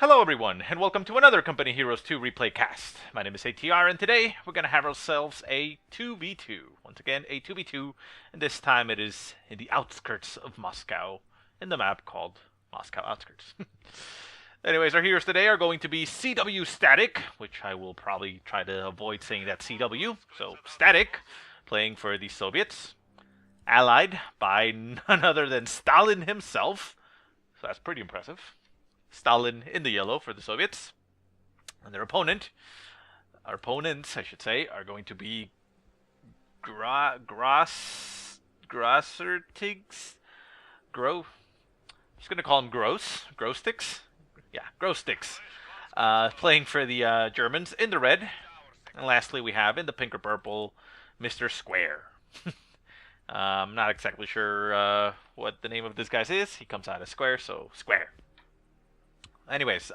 Hello everyone, and welcome to another Company Heroes 2 replay cast. My name is ATR, and today we're going to have ourselves a 2v2. Once again, a 2v2, and this time it is in the outskirts of Moscow, in the map called Moscow Outskirts. Anyways, our heroes today are going to be cwstatic, which I will probably try to avoid saying that CW, so Static, playing for the Soviets, allied by none other than Stalin himself, so that's pretty impressive. Stalin in the yellow for the Soviets. And their opponents, I should say, are going to be Groasrtigxxxx. I'm just going to call him Groasrtigxxxx. Yeah, Groasrtigxxxx. Playing for the Germans in the red. And lastly, we have in the pink or purple, Mr. Square. I'm not exactly sure what the name of this guy is. He comes out as Square, so Square. Anyways,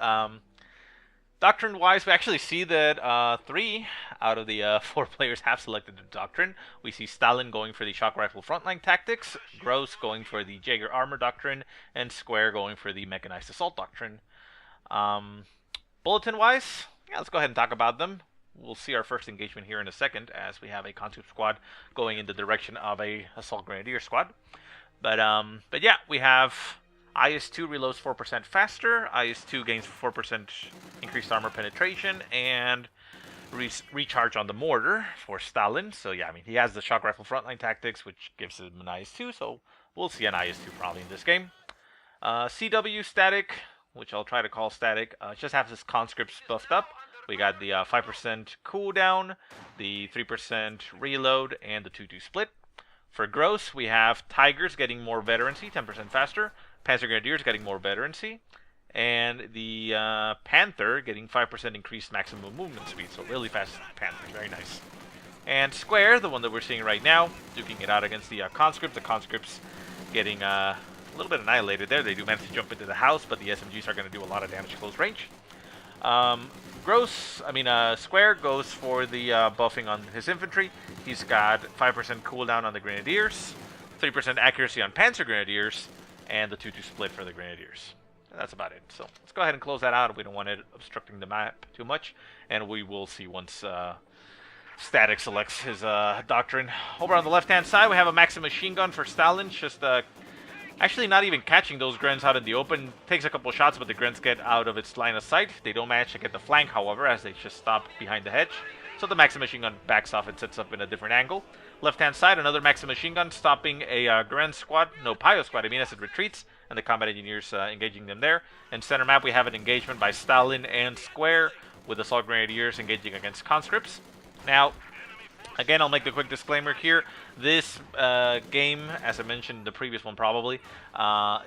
Doctrine-wise, we actually see that 3 out of the 4 players have selected the Doctrine. We see Stalin going for the Shock Rifle Frontline Tactics, Gross going for the Jaeger Armor Doctrine, and Square going for the Mechanized Assault Doctrine. Bulletin-wise, yeah, let's go ahead and talk about them. We'll see our first engagement here in a second, as we have a conscript squad going in the direction of a Assault Grenadier squad. But yeah, we have IS-2 reloads 4% faster, IS-2 gains 4% increased armor penetration, and recharge on the mortar for Stalin. So yeah, I mean, he has the Shock Rifle Frontline Tactics, which gives him an IS-2, so we'll see an IS-2 probably in this game. CW Static, which I'll try to call Static, just has his conscripts buffed up. We got the 5% cooldown, the 3% reload, and the 2-2 split. For Gross, we have Tigers getting more veterancy, 10% faster, Panzer Grenadiers getting more veterancy, and the Panther getting 5% increased maximum movement speed, so really fast Panthers, very nice. And Square, the one that we're seeing right now, duking it out against the Conscripts. The Conscripts getting a little bit annihilated there. They do manage to jump into the house, but the SMGs are going to do a lot of damage close range. Square goes for the buffing on his infantry. He's got 5% cooldown on the Grenadiers, 3% accuracy on Panzer Grenadiers, and the 2-2 split for the Grenadiers. That's about it. So let's go ahead and close that out. We don't want it obstructing the map too much, and we will see once Static selects his Doctrine. Over on the left-hand side, we have a Maxim machine gun for Stalin. Just actually not even catching those Grens out in the open. Takes a couple shots, but the Grens get out of its line of sight. They don't manage to get the flank, however, as they just stop behind the hedge. So the Maxim machine gun backs off and sets up in a different angle. Left-hand side, another Maxim machine gun stopping a Gren squad, no, Pio squad, as it retreats, and the combat engineers engaging them there. In center map, we have an engagement by Stalin and Square, with Assault Grenadiers engaging against Conscripts. Now, again, I'll make a quick disclaimer here. This game, as I mentioned in the previous one probably,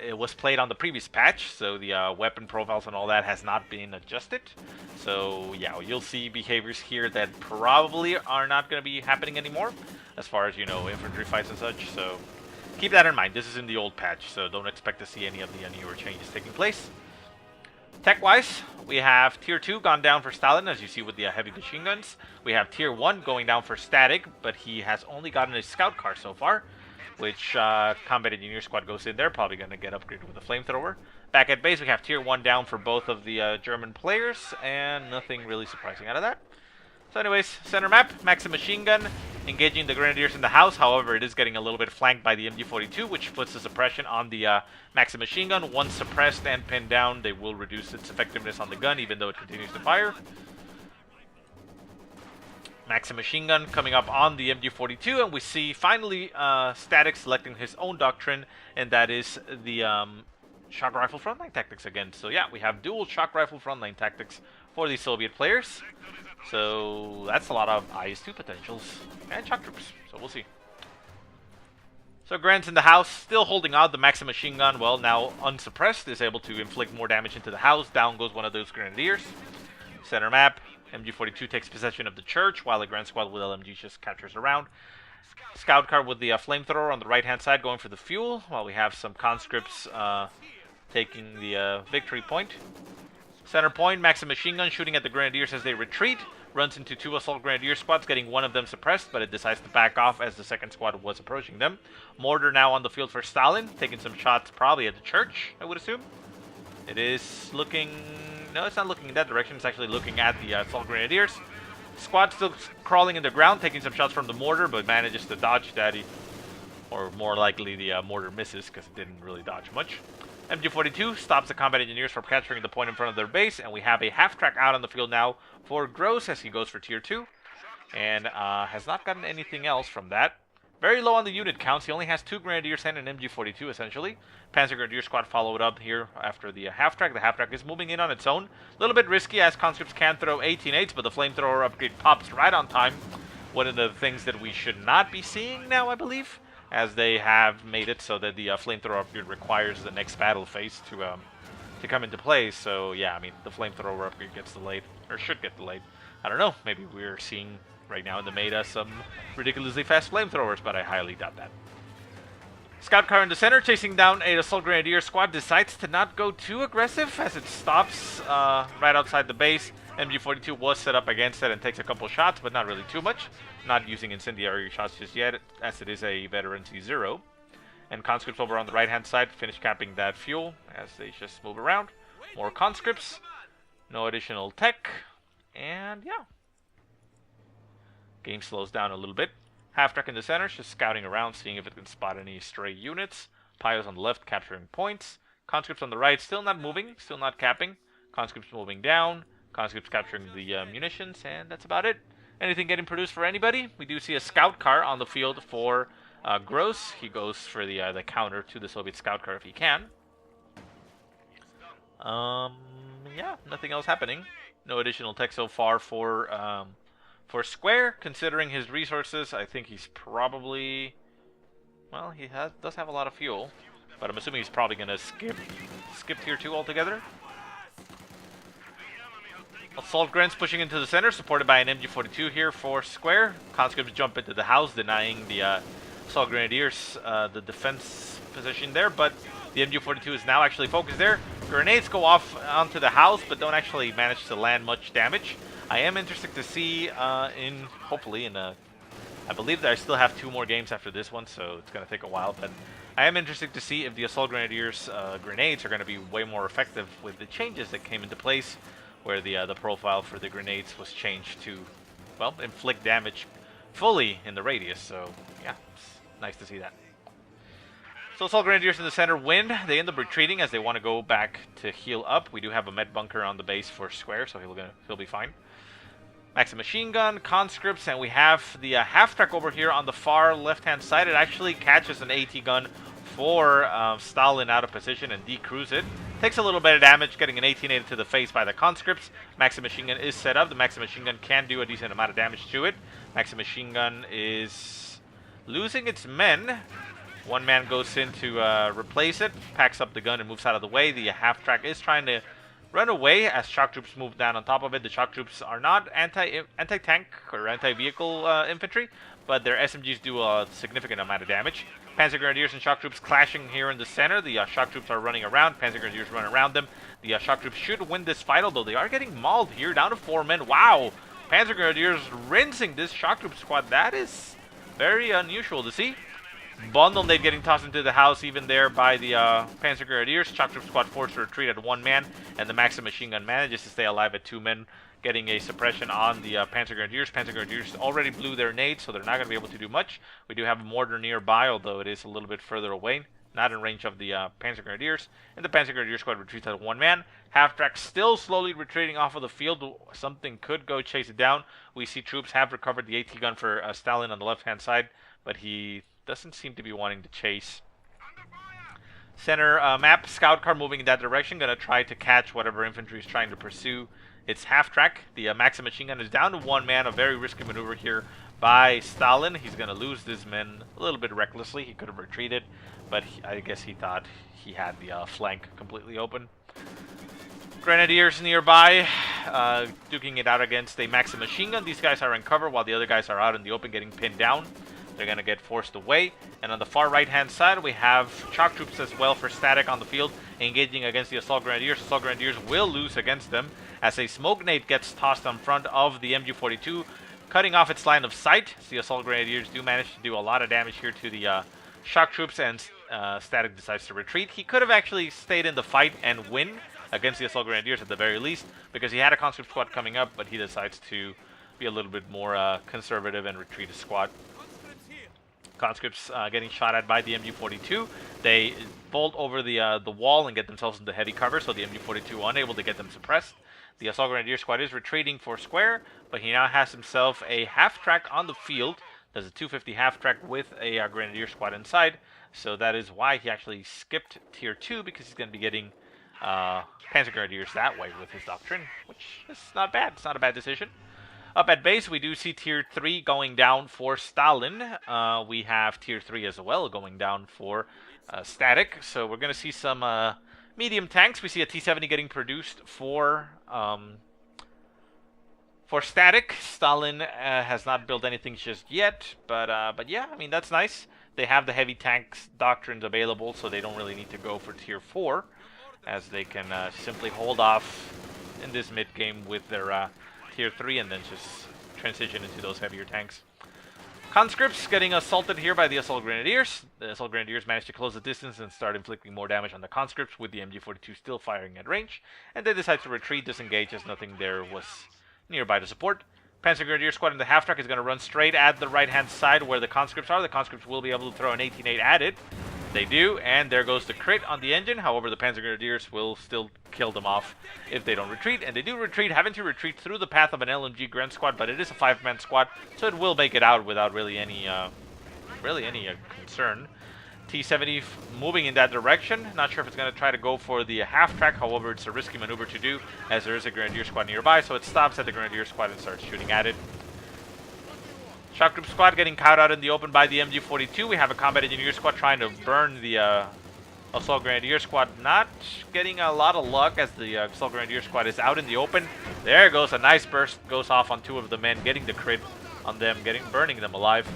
it was played on the previous patch, so the weapon profiles and all that has not been adjusted. So yeah, you'll see behaviors here that probably are not going to be happening anymore, as far as, you know, infantry fights and such. So keep that in mind. This is in the old patch, so don't expect to see any of the newer changes taking place. Tech-wise, we have Tier 2 gone down for Stalin, as you see with the heavy machine guns. We have Tier 1 going down for Static, but he has only gotten a scout car so far, which Combat Engineer Squad goes in there, probably going to get upgraded with a flamethrower. Back at base, we have Tier 1 down for both of the German players, and nothing really surprising out of that. So anyways, center map, Maxim machine gun, engaging the Grenadiers in the house. However, it is getting a little bit flanked by the MG42, which puts the suppression on the Maxim machine gun. Once suppressed and pinned down, they will reduce its effectiveness on the gun, even though it continues to fire. Maxim machine gun coming up on the MG42, and we see finally Static selecting his own Doctrine, and that is the Shock Rifle Frontline Tactics again. So yeah, we have dual Shock Rifle Frontline Tactics for the Soviet players. So that's a lot of IS-2 potentials and shock troops, so we'll see. So Grant's in the house, still holding out. The Maxim machine gun, well, now unsuppressed, is able to inflict more damage into the house. Down goes one of those Grenadiers. Center map, MG42 takes possession of the church, while the Grand Squad with LMG just captures around. Scout car with the flamethrower on the right-hand side going for the fuel, while we have some conscripts taking the victory point. Center point, Maxim machine gun shooting at the Grenadiers as they retreat. Runs into 2 Assault Grenadier squads, getting one of them suppressed, but it decides to back off as the second squad was approaching them. Mortar now on the field for Stalin, taking some shots probably at the church, I would assume. It is looking No, it's not looking in that direction. It's actually looking at the Assault Grenadiers. Squad still crawling in the ground, taking some shots from the mortar, but manages to dodge that. Or more likely the mortar misses because it didn't really dodge much. MG42 stops the combat engineers from capturing the point in front of their base, and we have a half-track out on the field now for Gross as he goes for tier 2. And has not gotten anything else from that. Very low on the unit counts. He only has 2 Grenadiers and an MG42 essentially. Panzer Grenadier Squad followed up here after the half-track. The half-track is moving in on its own. A little bit risky as conscripts can throw 18-8s, but the flamethrower upgrade pops right on time. One of the things that we should not be seeing now, I believe, as they have made it so that the flamethrower upgrade requires the next battle phase to come into play. So yeah, I mean, the flamethrower upgrade gets delayed, or should get delayed. I don't know, maybe we're seeing right now in the meta some ridiculously fast flamethrowers, but I highly doubt that. Scout car in the center, chasing down a Assault Grenadier squad, decides to not go too aggressive as it stops right outside the base. MG42 was set up against it and takes a couple shots, but not really too much. Not using incendiary shots just yet, as it is a veteran C0. And conscripts over on the right-hand side finish capping that fuel as they just move around. More conscripts, no additional tech, and yeah. Game slows down a little bit. Half-track in the center, just scouting around, seeing if it can spot any stray units. Pyos on the left, capturing points. Conscripts on the right, still not moving, still not capping. Conscripts moving down. Conscripts capturing the munitions, and that's about it. Anything getting produced for anybody? We do see a scout car on the field for Gross. He goes for the counter to the Soviet scout car if he can. Yeah, nothing else happening. No additional tech so far for Square, considering his resources. I think he's probably, well, he does have a lot of fuel, but I'm assuming he's probably gonna skip tier 2 altogether. Assault Grants pushing into the center, supported by an MG42 here for Square. Conscripts jump into the house, denying the Assault Grenadiers the defense position there, but the MG42 is now actually focused there. Grenades go off onto the house, but don't actually manage to land much damage. I am interested to see hopefully I believe that I still have 2 more games after this one, so it's going to take a while, but I am interested to see if the Assault Grenadiers grenades are going to be way more effective with the changes that came into place, where the profile for the grenades was changed to, well, inflict damage fully in the radius. So yeah, it's nice to see that. So Assault Grenadiers in the center win. They end up retreating as they want to go back to heal up. We do have a med bunker on the base for Square, so he'll be fine. Maxim machine gun, conscripts, and we have the half-track over here on the far left-hand side. It actually catches an AT gun for Stalin out of position and decrews it. Takes a little bit of damage, getting an 18-8 to the face by the conscripts. Maxim machine gun is set up. The Maxim machine gun can do a decent amount of damage to it. Maxim machine gun is losing its men. One man goes in to replace it, packs up the gun and moves out of the way. The half-track is trying to run away as shock troops move down on top of it. The shock troops are not anti-tank or anti-vehicle infantry, but their SMGs do a significant amount of damage. Panzer Grenadiers and shock troops clashing here in the center. The shock troops are running around. Panzer Grenadiers run around them. The shock troops should win this fight, although they are getting mauled here, down to 4 men. Wow! Panzer Grenadiers rinsing this shock troop squad. That is very unusual to see. Bundle Nade getting tossed into the house even there by the Panzer Grenadiers. Shock troop squad forced to retreat at 1 man, and the Maxim machine gun manages to stay alive at 2 men, getting a suppression on the Panzer Grenadiers. Panzer Grenadiers already blew their nades, so they're not going to be able to do much. We do have a mortar nearby, although it is a little bit further away, not in range of the Panzer Grenadiers. And the Panzer Grenadier squad retreats at 1 man. Half-track still slowly retreating off of the field. Something could go chase it down. We see troops have recovered the AT gun for Stalin on the left-hand side, but he doesn't seem to be wanting to chase. Center map, scout car moving in that direction, gonna try to catch whatever infantry is trying to pursue its half-track. The Maxim machine gun is down to 1 man, a very risky maneuver here by Stalin. He's gonna lose this man a little bit recklessly. He could have retreated, but I guess he thought he had the flank completely open. Grenadiers nearby, duking it out against a Maxim machine gun. These guys are in cover while the other guys are out in the open getting pinned down. They're going to get forced away. And on the far right-hand side, we have shock troops as well for static on the field, engaging against the Assault Grenadiers. Assault Grenadiers will lose against them as a smoke nade gets tossed in front of the MG42, cutting off its line of sight. The Assault Grenadiers do manage to do a lot of damage here to the shock troops, and static decides to retreat. He could have actually stayed in the fight and win, against the Assault Grenadiers at the very least, because he had a conscript squad coming up, but he decides to be a little bit more conservative and retreat his squad. Conscripts getting shot at by the MG42. They bolt over the wall and get themselves into heavy cover, so the MG42 unable to get them suppressed. The Assault Grenadier squad is retreating for square, but he now has himself a half-track on the field. Does a 250 half-track with a Grenadier squad inside, so that is why he actually skipped Tier 2, because he's going to be getting Panzer Grenadiers that way with his Doctrine, which is not bad. It's not a bad decision. Up at base, we do see Tier 3 going down for Stalin. We have Tier 3 as well going down for Static. So we're going to see some medium tanks. We see a T-70 getting produced for Static. Stalin has not built anything just yet, but yeah, I mean, that's nice. They have the heavy tanks doctrines available, so they don't really need to go for Tier 4, as they can simply hold off in this mid-game with their Tier 3 and then just transition into those heavier tanks. Conscripts getting assaulted here by the Assault Grenadiers. The Assault Grenadiers managed to close the distance and start inflicting more damage on the conscripts, with the MG42 still firing at range, and they decide to retreat, disengage, as nothing there was nearby to support. Panzer Grenadier squad in the half-track is going to run straight at the right-hand side where the conscripts are. The conscripts will be able to throw an 18-8 at it. They do, and there goes the crit on the engine. However, the Panzer Grenadiers will still kill them off if they don't retreat, and they do retreat, having to retreat through the path of an LMG Gren squad, but it is a 5-man squad, so it will make it out without really any concern. T-70 moving in that direction. Not sure if it's going to try to go for the half-track. However, it's a risky maneuver to do, as there is a Grenadier squad nearby, so it stops at the Grenadier squad and starts shooting at it. Shock Group squad getting caught out in the open by the MG42. We have a Combat Engineer squad trying to burn the Assault Grenadier squad. Not getting a lot of luck, as the Assault Grenadier squad is out in the open. There goes a nice burst, goes off on 2 of the men, getting the crit on them, burning them alive.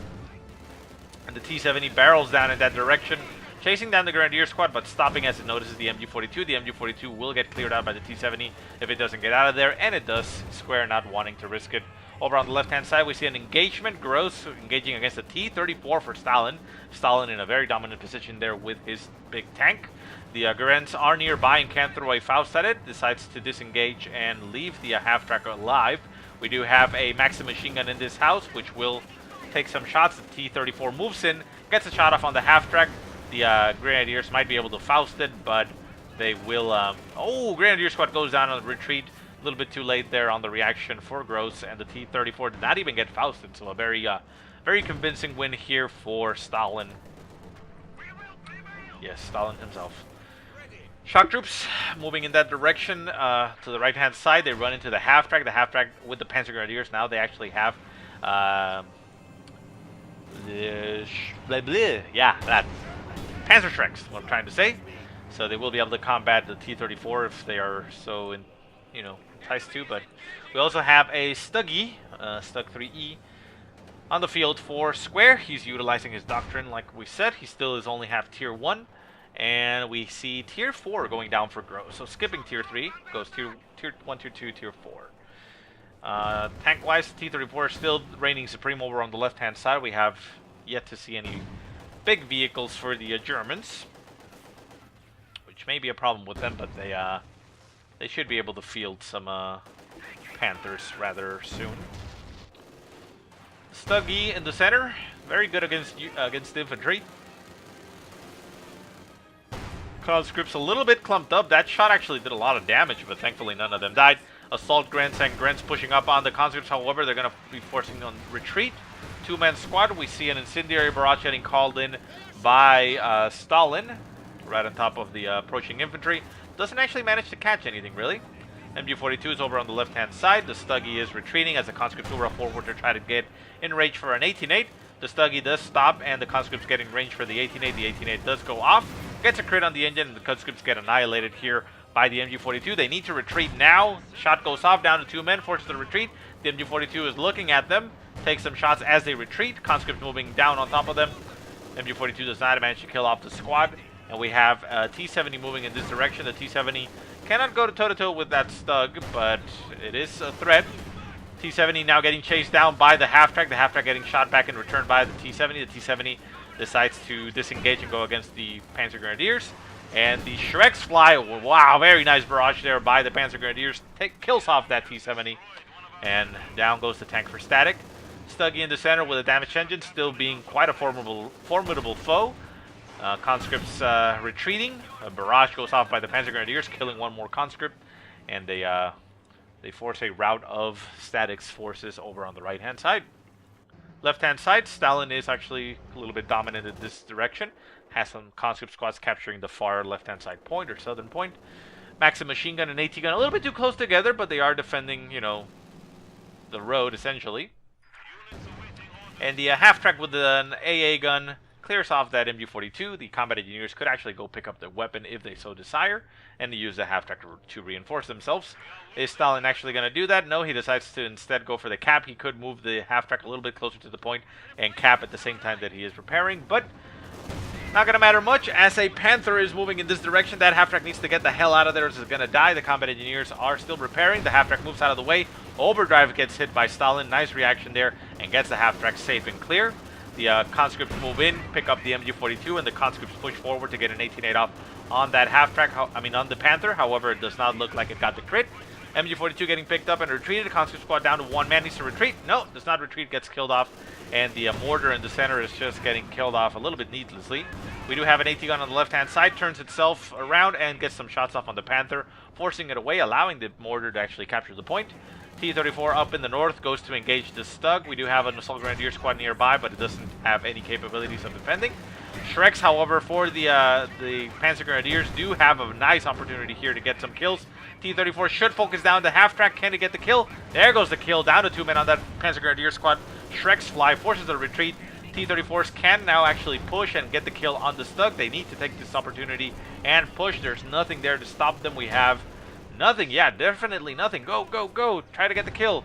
And the T-70 barrels down in that direction, chasing down the Grenadier squad, but stopping as it notices the MG42. The MG42 will get cleared out by the T-70 if it doesn't get out of there, and it does. Square not wanting to risk it. Over on the left-hand side, we see an engagement. Gross engaging against the T-34 for Stalin. Stalin in a very dominant position there with his big tank. The Gurens are nearby and can throw a Faust at it. Decides to disengage and leave the half-track alive. We do have a Maxim machine gun in this house, which will take some shots. The T-34 moves in, gets a shot off on the half-track. The Grenadiers might be able to Faust it, but they will... oh, Grenadier squad goes down on the retreat. A little bit too late there on the reaction for Gross, and the T-34 did not even get Fausted, so a very convincing win here for Stalin. Yes, Stalin himself. Shock troops moving in that direction to the right-hand side. They run into the half-track. The half-track with the Panzer Grenadiers. Now they actually have yeah, that Panzer Shreks, what I'm trying to say. So they will be able to combat the T-34 if they are so enticed to. But we also have a Stuggy, Stug 3E, on the field for Square. He's utilizing his Doctrine, like we said. He still is only have Tier 1. And we see Tier 4 going down for Gross. So skipping Tier 3, goes Tier 1, Tier 2, Tier 4. Tank-wise, T-34 is still reigning supreme over on the left-hand side. We have yet to see any big vehicles for the Germans, which may be a problem with them, but they should be able to field some Panthers rather soon. Stuggy in the center, very good against infantry. Conscripts a little bit clumped up. That shot actually did a lot of damage, but thankfully none of them died. Assault Grents and Grents pushing up on the conscripts. However, they're going to be forcing on retreat. 2-man squad. We see an incendiary barrage getting called in by Stalin, right on top of the approaching infantry. Doesn't actually manage to catch anything, really. MG42 is over on the left-hand side. The Stuggy is retreating as the conscripts move forward to try to get in range for an 18-8. The Stuggy does stop, and the conscripts get in range for the 18-8. The 18-8 does go off. Gets a crit on the engine, and the conscripts get annihilated here by the MG42. They need to retreat now. Shot goes off down to 2 men, forces the retreat. The MG42 is looking at them, takes some shots as they retreat. Conscripts moving down on top of them. MG42 does not manage to kill off the squad. And we have T-70 moving in this direction. The T-70 cannot go toe-to-toe with that Stug, but it is a threat. T-70 now getting chased down by the half-track. The half-track getting shot back in return by the T-70. The T-70 decides to disengage and go against the Panzer Grenadiers. And the Shreks fly. Wow, very nice barrage there by the Panzer Grenadiers. Kills off that T-70. And down goes the tank for static. Stuggy in the center with a damaged engine, still being quite a formidable foe. Conscripts retreating. A barrage goes off by the Panzer Grenadiers, killing one more conscript. And they force a rout of Static's forces over on the right-hand side. Left-hand side, Stalin is actually a little bit dominant in this direction. Has some conscript squads capturing the far left-hand side point, or southern point. Maxim machine gun and AT gun a little bit too close together, but they are defending, you know, the road, essentially. And the half-track with an AA gun clears off that MG-42. The combat engineers could actually go pick up the weapon if they so desire, and use the half-track to reinforce themselves. Is Stalin actually going to do that? No, he decides to instead go for the cap. He could move the half-track a little bit closer to the point and cap at the same time that he is repairing, but not going to matter much as a Panther is moving in this direction. That half-track needs to get the hell out of there, or it's going to die. The combat engineers are still repairing. The half-track moves out of the way. Overdrive gets hit by Stalin. Nice reaction there, and gets the half-track safe and clear. The conscripts move in, pick up the MG-42, and the conscripts push forward to get an 18-8 off on that half-track, on the Panther. However, it does not look like it got the crit. MG-42 getting picked up and retreated. The conscript squad down to one man, needs to retreat. No, does not retreat, gets killed off. And the mortar in the center is just getting killed off a little bit needlessly. We do have an AT gun on the left-hand side, turns itself around and gets some shots off on the Panther, forcing it away, allowing the mortar to actually capture the point. T-34 up in the north goes to engage the Stug. We do have an Assault Grenadier squad nearby, but it doesn't have any capabilities of defending. Shreks, however, for the Panzer Grenadiers do have a nice opportunity here to get some kills. T-34 should focus down the half-track. Can it get the kill? There goes the kill. Down to 2 men on that Panzer Grenadier squad. Shreks fly, forces a retreat. T-34s can now actually push and get the kill on the Stug. They need to take this opportunity and push. There's nothing there to stop them. We have nothing. Yeah, definitely nothing. Go, go, go. Try to get the kill.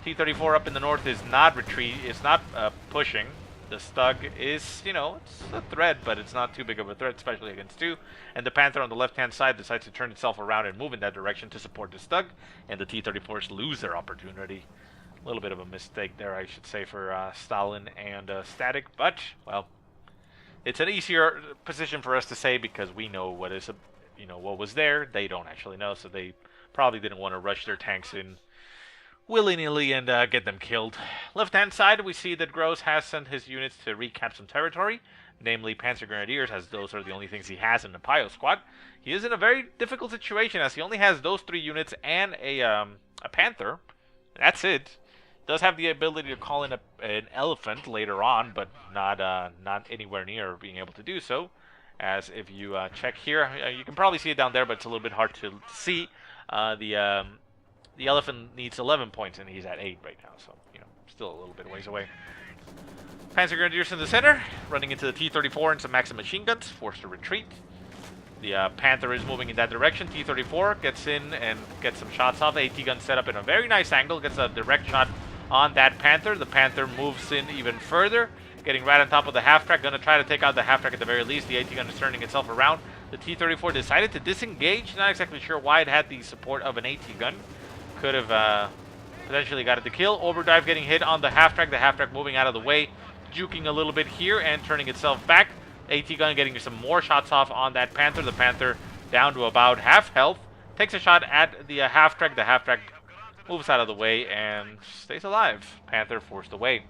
T-34 up in the north is not pushing. The Stug is, you know, it's a threat, but it's not too big of a threat, especially against two. And the Panther on the left-hand side decides to turn itself around and move in that direction to support the Stug. And the T-34s lose their opportunity. A little bit of a mistake there, I should say, for Stalin and Static. But, well, it's an easier position for us to say because we know what is, what was there. They don't actually know, so they probably didn't want to rush their tanks in willy-nilly and get them killed. Left-hand side, we see that Gross has sent his units to recap some territory, namely Panzer Grenadiers, as those are the only things he has in the Pio squad. He is in a very difficult situation, as he only has those 3 units and a Panther. That's it. Does have the ability to call in an elephant later on, but not anywhere near being able to do so. As if you check here, you can probably see it down there, but it's a little bit hard to see. The elephant needs 11 points, and he's at 8 right now, so, still a little bit ways away. Panzer Grenadiers in the center, running into the T-34 and some Maxim machine guns, forced to retreat. The Panther is moving in that direction. T-34 gets in and gets some shots off. AT gun set up in a very nice angle, gets a direct shot on that Panther. The Panther moves in even further, getting right on top of the half-track. Going to try to take out the half-track at the very least. The AT gun is turning itself around. The T-34 decided to disengage. Not exactly sure why it had the support of an AT gun. Could have potentially got it to kill. Overdrive getting hit on the half-track. The half-track moving out of the way, juking a little bit here and turning itself back. AT gun getting some more shots off on that Panther. The Panther down to about half health. Takes a shot at the half-track. The half-track moves out of the way and stays alive. Panther forced away.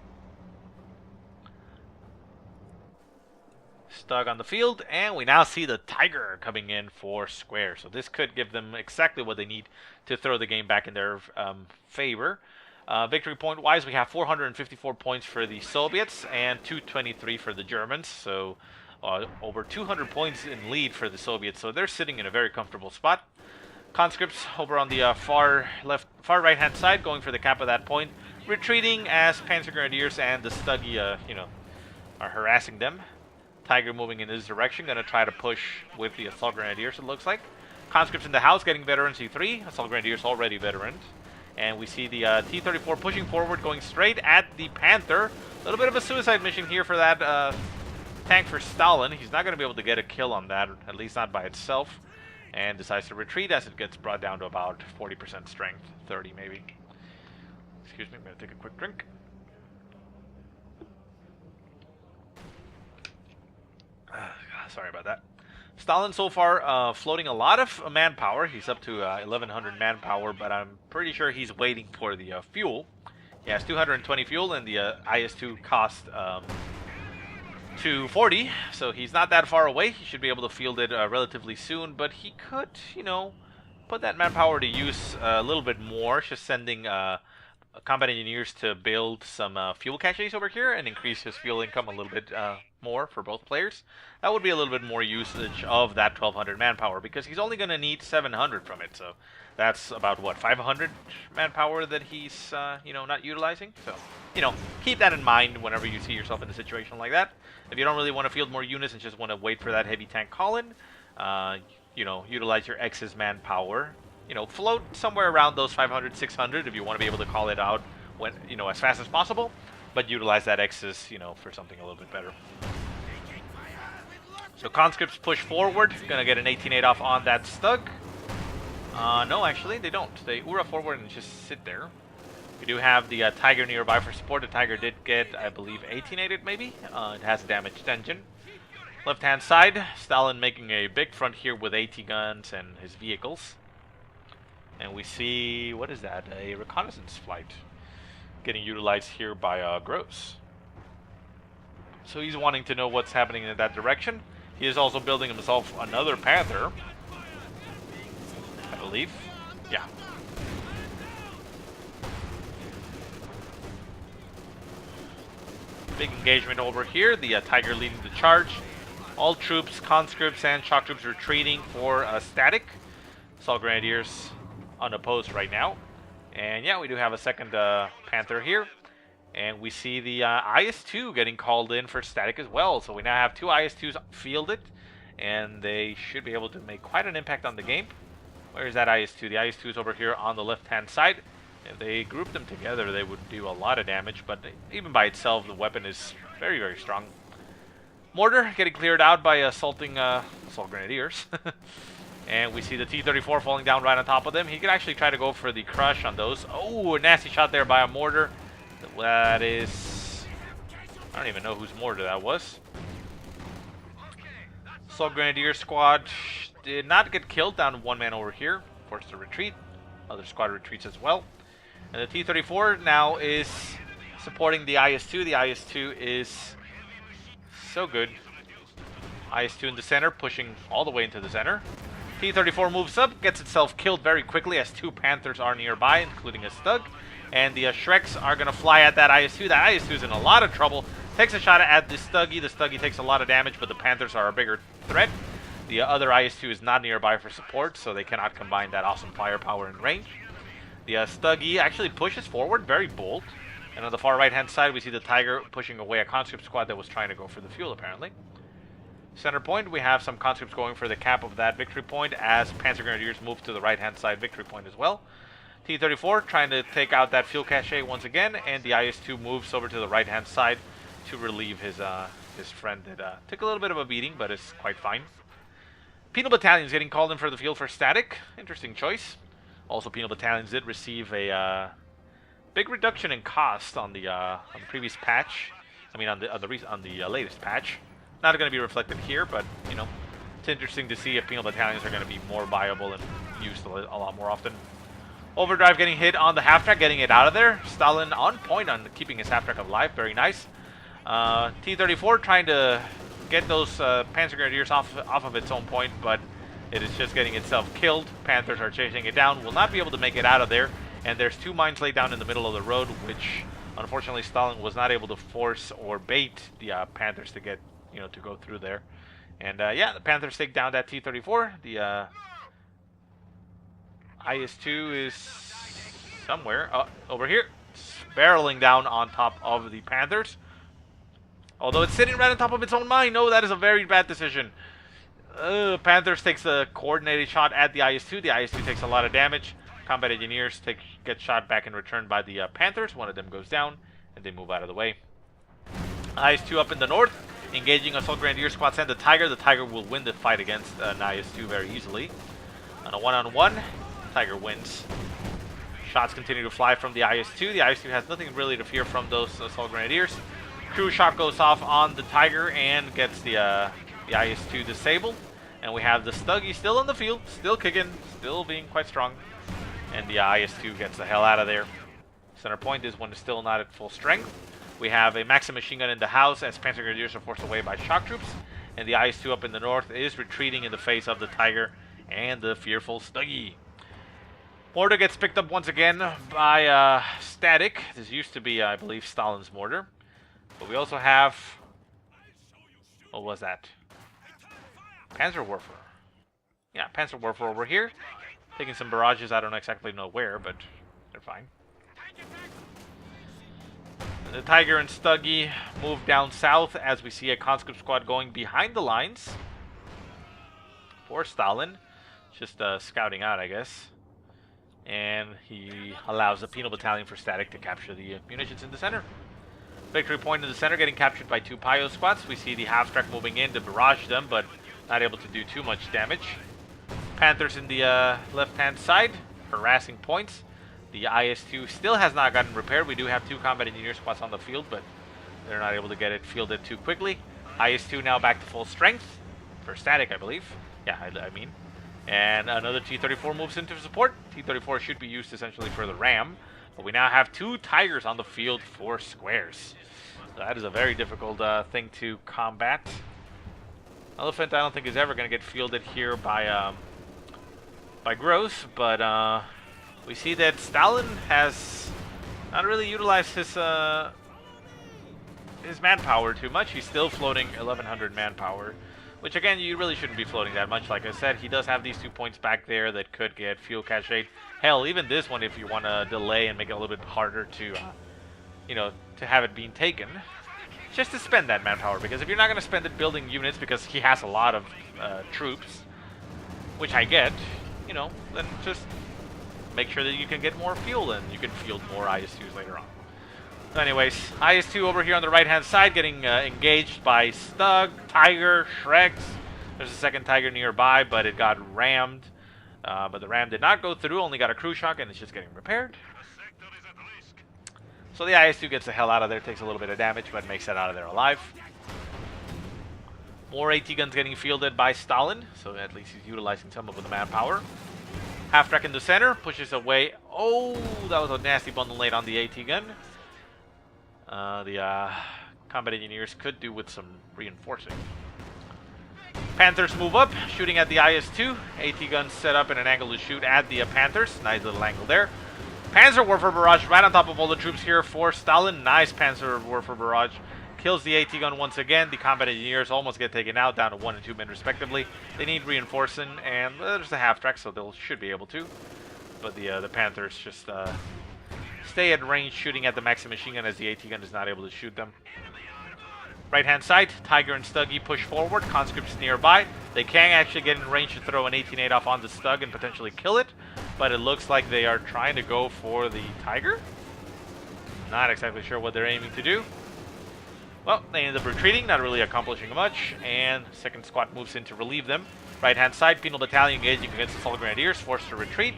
Stug on the field, and we now see the Tiger coming in for square. So this could give them exactly what they need to throw the game back in their favor. Victory point wise, we have 454 points for the Soviets and 223 for the Germans. So over 200 points in lead for the Soviets. So they're sitting in a very comfortable spot. Conscripts over on the far right hand side, going for the cap of that point, retreating as Panzer Grenadiers and the Stuggy, are harassing them. Tiger moving in this direction, going to try to push with the Assault Grenadiers, it looks like. Conscripts in the house getting veteran C3. Assault Grenadiers already veteran. And we see the T-34 pushing forward, going straight at the Panther. A little bit of a suicide mission here for that tank for Stalin. He's not going to be able to get a kill on that, at least not by itself. And decides to retreat as it gets brought down to about 40% strength. 30 maybe. Excuse me, I'm going to take a quick drink. Sorry about that. Stalin so far floating a lot of manpower. He's up to 1,100 manpower, but I'm pretty sure he's waiting for the fuel. He has 220 fuel, and the IS-2 cost 240, so he's not that far away. He should be able to field it relatively soon, but he could, you know, put that manpower to use a little bit more, just sending combat engineers to build some fuel caches over here and increase his fuel income a little bit more for both players. That would be a little bit more usage of that 1,200 manpower, because he's only going to need 700 from it, so that's about, what, 500 manpower that he's, you know, not utilizing. So, you know, keep that in mind whenever you see yourself in a situation like that. If you don't really want to field more units and just want to wait for that heavy tank call-in, you know, utilize your excess manpower. You know, float somewhere around those 500, 600 if you want to be able to call it out when, you know, as fast as possible, but utilize that excess, you know, for something a little bit better. So conscripts push forward, gonna get an 18-8 off on that Stug. No, actually, they don't. They Ura forward and just sit there. We do have the Tiger nearby for support. The Tiger did get, I believe, 18-8 maybe. It has a damaged engine. Left-hand side, Stalin making a big front here with AT guns and his vehicles. And we see, what is that? A reconnaissance flight getting utilized here by Gross. So he's wanting to know what's happening in that direction. He is also building himself another Panther, I believe. Yeah. Big engagement over here. The Tiger leading the charge. All troops, conscripts, and shock troops retreating for static. Assault Grenadiers unopposed right now. And yeah, we do have a second Panther here. And we see the IS-2 getting called in for static as well. So we now have two IS-2s fielded, and they should be able to make quite an impact on the game. Where is that IS-2? The IS-2 is over here on the left-hand side. If they group them together, they would do a lot of damage, but even by itself, the weapon is very, very strong. Mortar getting cleared out by assaulting assault grenadiers. And we see the T-34 falling down right on top of them. He could actually try to go for the crush on those. Oh, a nasty shot there by a mortar. That is... I don't even know whose mortar that was. Assault Grenadier squad did not get killed. Down one man over here. Forced to retreat. Other squad retreats as well. And the T-34 now is supporting the IS-2. The IS-2 is so good. IS-2 in the center, pushing all the way into the center. T-34 moves up, gets itself killed very quickly as two Panthers are nearby, including a Stug. And the Shreks are going to fly at that IS-2. That IS-2 is in a lot of trouble. Takes a shot at the Stuggy. The Stuggy takes a lot of damage, but the Panthers are a bigger threat. The other IS-2 is not nearby for support, so they cannot combine that awesome firepower in range. The Stuggy actually pushes forward, very bold. And on the far right-hand side, we see the Tiger pushing away a conscript squad that was trying to go for the fuel, apparently. Center point, we have some conscripts going for the cap of that victory point as Panzer Grenadiers move to the right-hand side victory point as well. T-34 trying to take out that fuel cache once again, and the IS-2 moves over to the right-hand side to relieve his friend that took a little bit of a beating, but is quite fine. Penal Battalions getting called in for the field for static. Interesting choice. Also, Penal Battalions did receive a big reduction in cost on the previous patch. I mean, on the latest patch. Not going to be reflected here, but you know, it's interesting to see if Penal Battalions are going to be more viable and used a lot more often. Overdrive getting hit on the half-track, getting it out of there. Stalin on point on keeping his half-track alive, very nice. T-34 trying to get those Panzer Grenadiers off of its own point, but it is just getting itself killed. Panthers are chasing it down, will not be able to make it out of there. And there's two mines laid down in the middle of the road, which unfortunately Stalin was not able to force or bait the Panthers to get, you know, to go through there. And yeah, the Panthers take down that T-34. The IS-2 is somewhere over here, barreling down on top of the Panthers. Although it's sitting right on top of its own mine. No, that is a very bad decision. Panthers takes a coordinated shot at the IS-2. The IS-2 takes a lot of damage. Combat engineers get shot back in return by the Panthers. One of them goes down, and they move out of the way. IS-2 up in the north, engaging Assault Grenadier squads and the Tiger. The Tiger will win the fight against an IS-2 very easily. On a one-on-one, Tiger wins. Shots continue to fly from the IS-2. The IS-2 has nothing really to fear from those Assault Grenadiers. Crew shot goes off on the Tiger and gets the IS-2 disabled. And we have the Stuggy still on the field, still kicking, still being quite strong. And the IS-2 gets the hell out of there. Center point, this one is still not at full strength. We have a Maxim machine gun in the house as Panzer Grenadiers are forced away by shock troops. And the IS-2 up in the north is retreating in the face of the Tiger and the fearful Stuggy. Mortar gets picked up once again by Static. This used to be, I believe, Stalin's mortar. But we also have... what was that? Panzerwerfer. Yeah, Panzerwerfer over here. Taking some barrages, I don't exactly know where, but they're fine. The Tiger and Stuggy move down south as we see a conscript squad going behind the lines. For Stalin. Just scouting out, I guess. And he allows the Penal Battalion for Static to capture the munitions in the center. Victory point in the center getting captured by 2 Pio squads. We see the half-track moving in to barrage them, but not able to do too much damage. Panthers in the left-hand side, harassing points. The IS-2 still has not gotten repaired. We do have 2 combat engineer squads on the field, but they're not able to get it fielded too quickly. IS-2 now back to full strength for Static, I believe. Yeah, I mean. And another T-34 moves into support. T-34 should be used essentially for the ram. But we now have 2 Tigers on the field for squares. So that is a very difficult thing to combat. Elephant, I don't think is ever going to get fielded here by Gross, but we see that Stalin has not really utilized his manpower too much. He's still floating 1,100 manpower, which again, you really shouldn't be floating that much. Like I said, he does have these 2 points back there that could get fuel cached. Hell, even this one, if you want to delay and make it a little bit harder to, to have it being taken. Just to spend that manpower, because if you're not going to spend it building units because he has a lot of troops, which I get, then just make sure that you can get more fuel and you can field more IS-2s later on. So anyways, IS-2 over here on the right-hand side getting engaged by Stug, Tiger, Shreks. There's a second Tiger nearby, but it got rammed. But the ram did not go through, only got a crew shock, and it's just getting repaired. So the IS-2 gets the hell out of there, takes a little bit of damage, but makes it out of there alive. More AT guns getting fielded by Stalin, so at least he's utilizing some of the manpower. Half-track in the center, pushes away. Oh, that was a nasty bundle late on the AT gun. The combat engineers could do with some reinforcing. Panthers move up, shooting at the IS-2. AT guns set up in an angle to shoot at the Panthers. Nice little angle there. Panzerwerfer barrage right on top of all the troops here for Stalin. Nice Panzerwerfer barrage. Kills the AT gun once again. The combat engineers almost get taken out, down to 1 and 2 men respectively. They need reinforcing, and there's a half-track, so they should be able to. But the Panthers just stay at range shooting at the Maxim machine gun as the AT gun is not able to shoot them. Right-hand side, Tiger and Stuggy push forward. Conscripts nearby. They can actually get in range to throw an 18-8 off on the Stug and potentially kill it. But it looks like they are trying to go for the Tiger. Not exactly sure what they're aiming to do. Well, they end up retreating, not really accomplishing much. And second squad moves in to relieve them. Right-hand side, Penal Battalion engaging against the Assault Grenadiers, forced to retreat.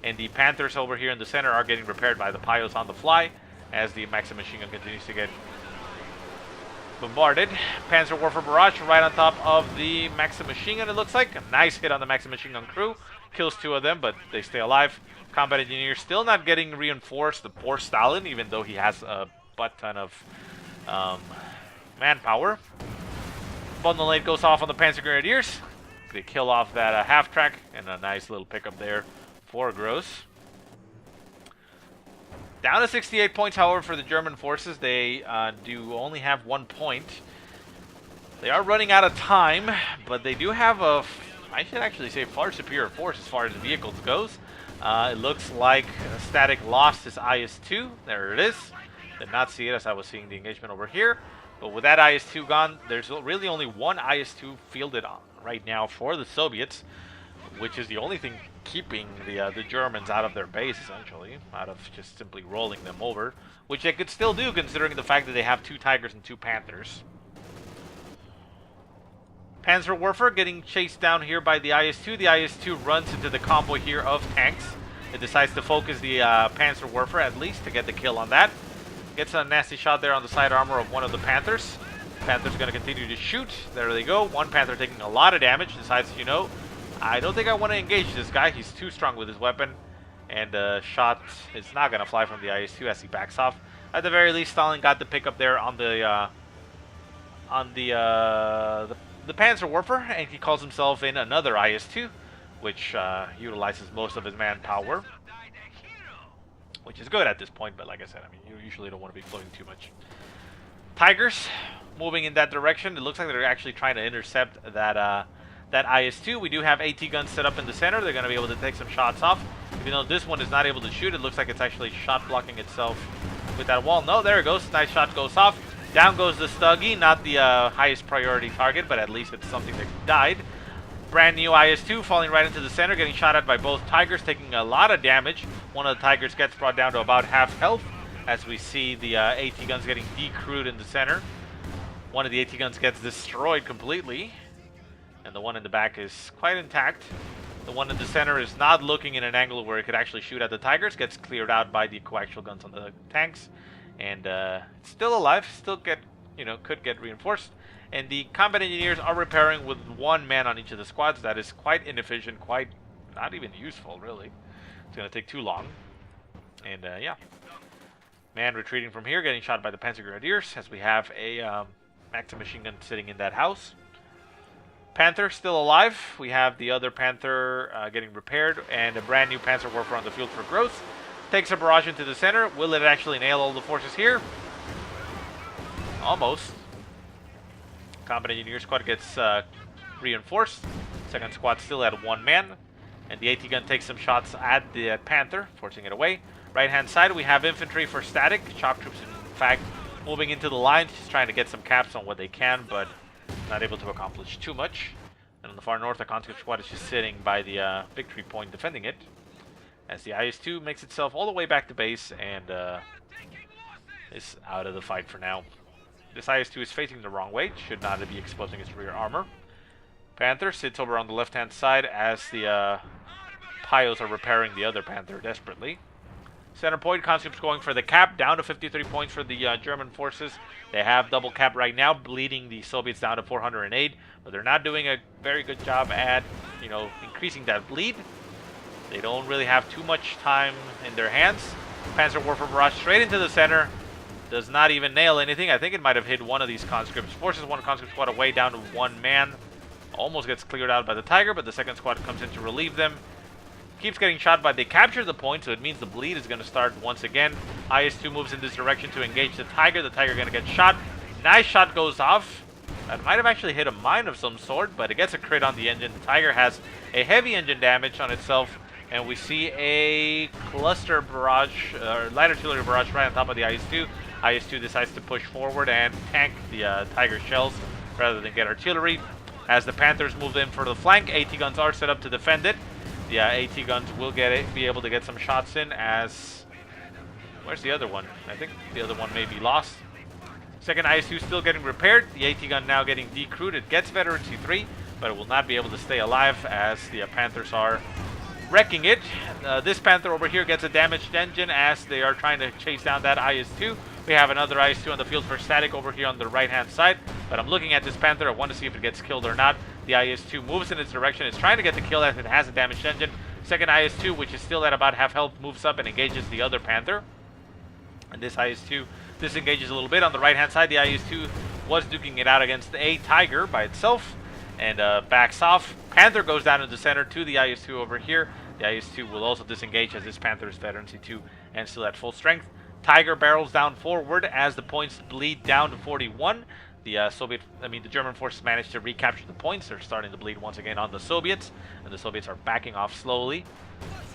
And the Panthers over here in the center are getting repaired by the Pios on the fly as the Maxim machine gun continues to get bombarded. Panzerwerfer barrage right on top of the Maxim machine gun, it looks like. A nice hit on the Maxim machine gun crew. Kills 2 of them, but they stay alive. Combat engineers still not getting reinforced. The poor Stalin, even though he has a butt ton of manpower. Bundle 8 goes off on the Panzer Grenadiers. They kill off that half-track, and a nice little pickup there for Gross. Down to 68 points, however, for the German forces. They do only have 1 point. They are running out of time, but they do have a, I should actually say, far superior force as far as the vehicles goes. It looks like Static lost his IS-2. There it is. Did not see it as I was seeing the engagement over here. But with that IS-2 gone, there's really only 1 IS-2 fielded on right now for the Soviets, which is the only thing keeping the Germans out of their base, essentially, out of just simply rolling them over, which they could still do considering the fact that they have 2 Tigers and 2 Panthers. Panzerwerfer getting chased down here by the IS-2. The IS-2 runs into the convoy here of tanks. It decides to focus the Panzerwerfer at least to get the kill on that. Gets a nasty shot there on the side armor of one of the Panthers. Panther's going to continue to shoot. There they go. One Panther taking a lot of damage. Decides, you know, I don't think I want to engage this guy. He's too strong with his weapon. And shot is not going to fly from the IS-2 as he backs off. At the very least, Stalin got the pickup there on the Panzerwerfer, and he calls himself in another IS-2, which utilizes most of his manpower, which is good at this point. But like I said, I mean, you usually don't want to be floating too much. Tigers moving in that direction. It looks like they're actually trying to intercept that IS-2. We do have AT guns set up in the center. They're going to be able to take some shots off. Even though this one is not able to shoot, it looks like it's actually shot blocking itself with that wall. No, there it goes. Nice shot goes off. Down goes the Stuggy. Not the highest priority target, but at least it's something that died. Brand new IS-2 falling right into the center, getting shot at by both Tigers, taking a lot of damage. One of the Tigers gets brought down to about half health, as we see the AT guns getting decrewed in the center. One of the AT guns gets destroyed completely, and the one in the back is quite intact. The one in the center is not looking in an angle where it could actually shoot at the Tigers. Gets cleared out by the coaxial guns on the tanks, and it's still alive. Still could get reinforced. And the combat engineers are repairing with one man on each of the squads. That is quite inefficient, quite not even useful, really. It's going to take too long. And yeah, man retreating from here, getting shot by the Panzer Grenadiers, as we have a Maxim machine gun sitting in that house. Panther still alive. We have the other Panther getting repaired, and a brand new Panzerwerfer on the field for growth. Takes a barrage into the center. Will it actually nail all the forces here? Almost. Combat Engineer squad gets reinforced. Second squad still at one man. And the AT gun takes some shots at the Panther, forcing it away. Right hand side, we have infantry for static. Shock troops, in fact, moving into the line, just trying to get some caps on what they can, but not able to accomplish too much. And on the far north, the conscript squad is just sitting by the victory point, defending it, as the IS-2 makes itself all the way back to base and is out of the fight for now. This IS-2 is facing the wrong way, should not be exposing its rear armor. Panther sits over on the left-hand side as the Pios are repairing the other Panther desperately. Center point, conscripts going for the cap, down to 53 points for the German forces. They have double cap right now, bleeding the Soviets down to 408, but they're not doing a very good job at, increasing that bleed. They don't really have too much time in their hands. Panzerwerfer barrage straight into the center. Does not even nail anything. I think it might have hit one of these conscripts. Forces one conscript squad away, down to one man. Almost gets cleared out by the Tiger, but the second squad comes in to relieve them. Keeps getting shot, but they capture the point, so it means the bleed is going to start once again. IS-2 moves in this direction to engage the Tiger. The Tiger going to get shot. Nice shot goes off. That might have actually hit a mine of some sort, but it gets a crit on the engine. The Tiger has a heavy engine damage on itself, and we see a cluster barrage, light artillery barrage right on top of the IS-2. IS-2 decides to push forward and tank the Tiger shells rather than get artillery. As the Panthers move in for the flank, AT guns are set up to defend it. The AT guns will be able to get some shots in as... Where's the other one? I think the other one may be lost. Second IS-2 still getting repaired. The AT gun now getting decrewed. It gets veteran C3, but it will not be able to stay alive as the Panthers are wrecking it. This Panther over here gets a damaged engine as they are trying to chase down that IS-2. We have another IS-2 on the field for static over here on the right-hand side, but I'm looking at this Panther. I want to see if it gets killed or not. The IS-2 moves in its direction. It's trying to get the kill as it has a damaged engine. Second IS-2, which is still at about half health, moves up and engages the other Panther. And this IS-2 disengages a little bit. On the right-hand side, the IS-2 was duking it out against a Tiger by itself and backs off. Panther goes down in the center to the IS-2 over here. The IS-2 will also disengage as this Panther is veteran C2 and still at full strength. Tiger barrels down forward as the points bleed down to 41. The German forces managed to recapture the points. They're starting to bleed once again on the Soviets, and the Soviets are backing off slowly.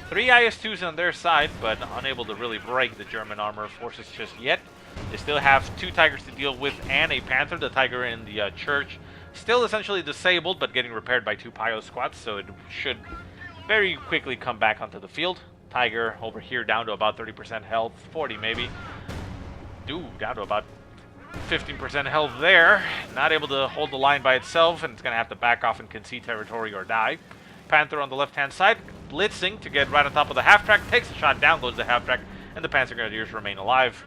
3 IS-2s on their side, but unable to really break the German armor forces just yet. They still have 2 Tigers to deal with and a Panther. The Tiger in the church still essentially disabled, but getting repaired by 2 Pio squads, so it should very quickly come back onto the field. Tiger over here down to about 30% health, 40 maybe. Down to about 15% health there. Not able to hold the line by itself, and it's going to have to back off and concede territory or die. Panther on the left-hand side, blitzing to get right on top of the half-track. Takes a shot, down goes the half-track, and the Panzer Grenadiers remain alive.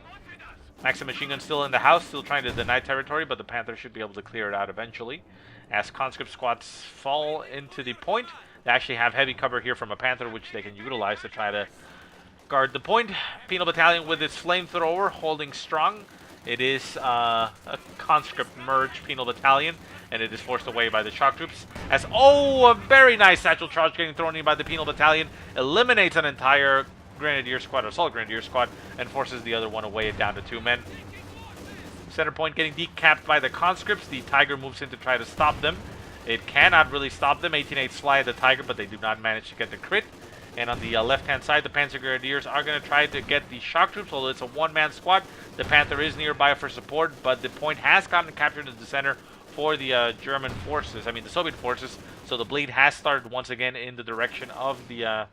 Maxim machine gun still in the house, still trying to deny territory, but the Panther should be able to clear it out eventually. As conscript squads fall into the point, they actually have heavy cover here from a Panther, which they can utilize to try to guard the point. Penal Battalion with its flamethrower holding strong. It is a conscript merge Penal Battalion, and it is forced away by the shock troops. As, oh, a very nice satchel charge getting thrown in by the Penal Battalion. Eliminates an entire Grenadier squad, Assault Grenadier squad, and forces the other one away down to 2 men. Center point getting decapped by the conscripts. The Tiger moves in to try to stop them. It cannot really stop them. 18-8s fly at the Tiger, but they do not manage to get the crit. And on the left-hand side, the Panzer Grenadiers are going to try to get the shock troops, although it's a one-man squad. The Panther is nearby for support, but the point has gotten captured in the center for the German forces, the Soviet forces. So the bleed has started once again in the direction of the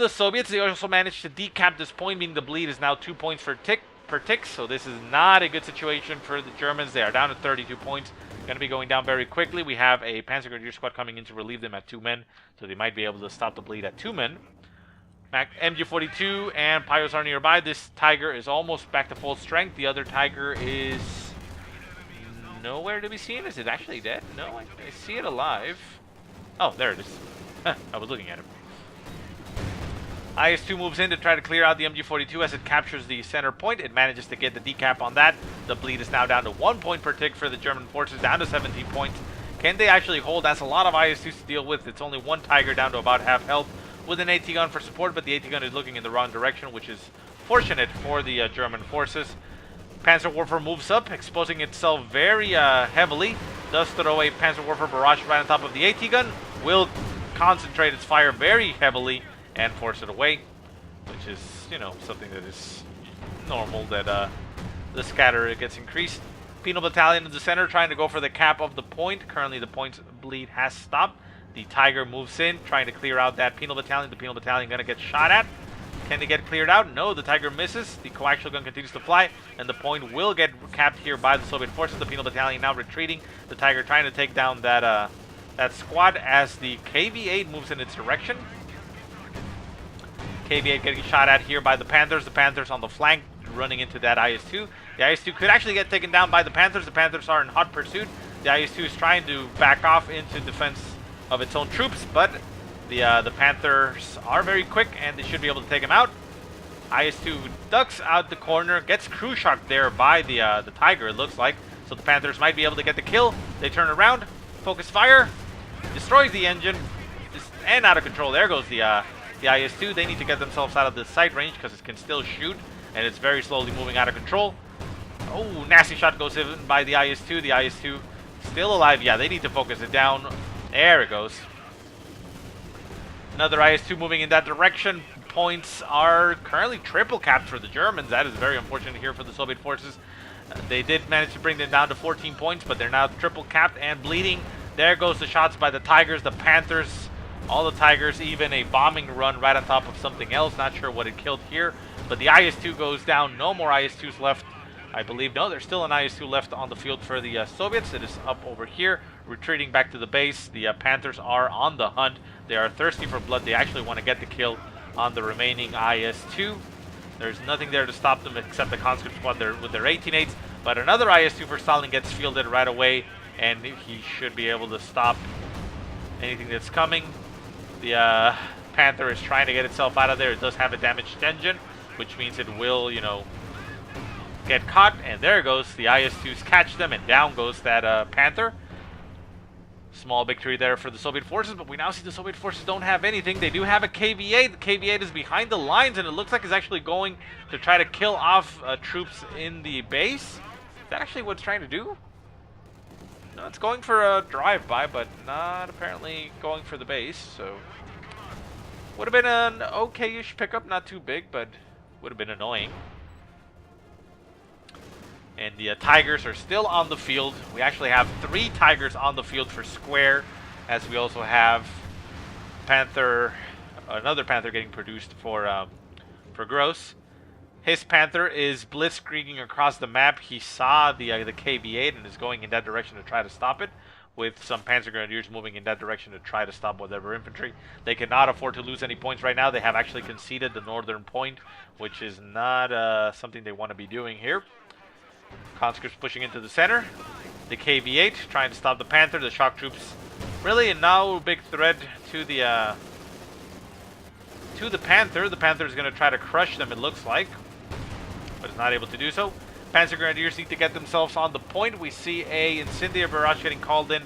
Soviets. They also managed to decap this point, meaning the bleed is now 2 points per tick. So this is not a good situation for the Germans. They are down to 32 points. Going to be going down very quickly. We have a Panzer Grenadier squad coming in to relieve them at 2 men, so they might be able to stop the bleed at 2 men. MG42 and Pyros are nearby. This Tiger is almost back to full strength. The other Tiger is nowhere to be seen. Is it actually dead? No, I see it alive. Oh, there it is. I was looking at him. IS-2 moves in to try to clear out the MG42 as it captures the center point. It manages to get the decap on that. The bleed is now down to 1 point per tick for the German forces, down to 17 points. Can they actually hold? That's a lot of IS-2s to deal with. It's only one Tiger down to about half health with an AT gun for support, but the AT gun is looking in the wrong direction, which is fortunate for the German forces. Panzerwerfer moves up, exposing itself very heavily. Does throw a Panzerwerfer barrage right on top of the AT gun. Will concentrate its fire very heavily and force it away, which is, something that is normal, that the scatter gets increased. Penal Battalion in the center trying to go for the cap of the point. Currently the point's bleed has stopped. The Tiger moves in, trying to clear out that Penal Battalion. The Penal Battalion going to get shot at. Can they get cleared out? No, the Tiger misses. The coaxial gun continues to fly, and the point will get capped here by the Soviet forces. The Penal Battalion now retreating. The Tiger trying to take down that squad as the KV-8 moves in its direction. KV-8 getting shot at here by the Panthers. The Panthers on the flank running into that IS-2. The IS-2 could actually get taken down by the Panthers. The Panthers are in hot pursuit. The IS-2 is trying to back off into defense of its own troops, but the Panthers are very quick and they should be able to take him out. IS-2 ducks out the corner, gets crew shocked there by the Tiger, it looks like. So the Panthers might be able to get the kill. They turn around, focus fire, destroys the engine, and out of control. There goes the IS-2. They need to get themselves out of the sight range because it can still shoot, and it's very slowly moving out of control. Oh, nasty shot goes in by the IS-2. The IS-2 still alive. Yeah, they need to focus it down. There it goes. Another IS-2 moving in that direction. Points are currently triple capped for the Germans. That is very unfortunate here for the Soviet forces. They did manage to bring them down to 14 points, but they're now triple capped and bleeding. There goes the shots by the Tigers, the Panthers, all the Tigers, even a bombing run right on top of something else. Not sure what it killed here, but the IS-2 goes down. No more IS-2s left, I believe. No, there's still an IS-2 left on the field for the Soviets. It is up over here, retreating back to the base. The Panthers are on the hunt. They are thirsty for blood. They actually want to get the kill on the remaining IS-2. There's nothing there to stop them except the conscript squad with their 18-8s. But another IS-2 for Stalin gets fielded right away, and he should be able to stop anything that's coming. The Panther is trying to get itself out of there. It does have a damaged engine, which means it will, get caught. And there it goes. The IS-2s catch them, and down goes that Panther. Small victory there for the Soviet forces, but we now see the Soviet forces don't have anything. They do have a KV-8. The KV-8 is behind the lines, and it looks like it's actually going to try to kill off troops in the base. Is that actually what it's trying to do? No, it's going for a drive-by, but not apparently going for the base, so would have been an okay-ish pickup. Not too big, but would have been annoying. And the Tigers are still on the field. We actually have 3 Tigers on the field for square, as we also have another Panther getting produced for Gross. His Panther is blitzkrieging across the map. He saw the KV-8 and is going in that direction to try to stop it, with some Panzer Grenadiers moving in that direction to try to stop whatever infantry. They cannot afford to lose any points right now. They have actually conceded the northern point, which is not something they want to be doing here. Conscripts pushing into the center. The KV-8 trying to stop the Panther. The shock troops really no big threat to the Panther. The Panther is going to try to crush them, it looks like, but is not able to do so. Panzer Grenadiers need to get themselves on the point. We see a incendiary barrage getting called in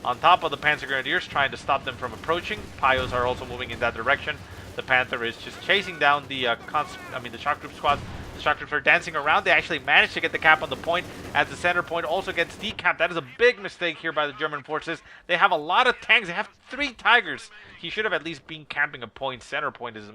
on top of the Panzer Grenadiers, trying to stop them from approaching. Pios are also moving in that direction. The Panther is just chasing down the the shock troop squad. The shock troops are dancing around. They actually managed to get the cap on the point as the center point also gets decapped. That is a big mistake here by the German forces. They have a lot of tanks. They have 3 Tigers. He should have at least been camping a point. Center point is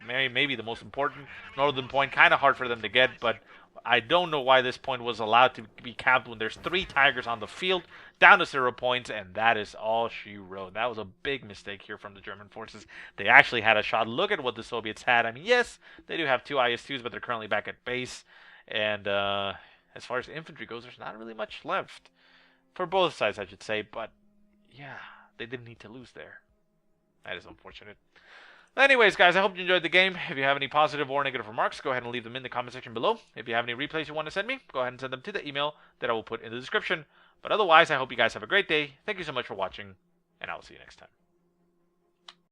maybe the most important. Northern point, kind of hard for them to get, but I don't know why this point was allowed to be capped when there's 3 Tigers on the field, down to 0 points, and that is all she wrote. That was a big mistake here from the German forces. They actually had a shot. Look at what the Soviets had. I mean, yes, they do have 2 IS-2s, but they're currently back at base. And as far as infantry goes, there's not really much left. For both sides, I should say. But, yeah, they didn't need to lose there. That is unfortunate. Anyways, guys, I hope you enjoyed the game. If you have any positive or negative remarks, go ahead and leave them in the comment section below. If you have any replays you want to send me, go ahead and send them to the email that I will put in the description. But otherwise, I hope you guys have a great day. Thank you so much for watching, and I will see you next time.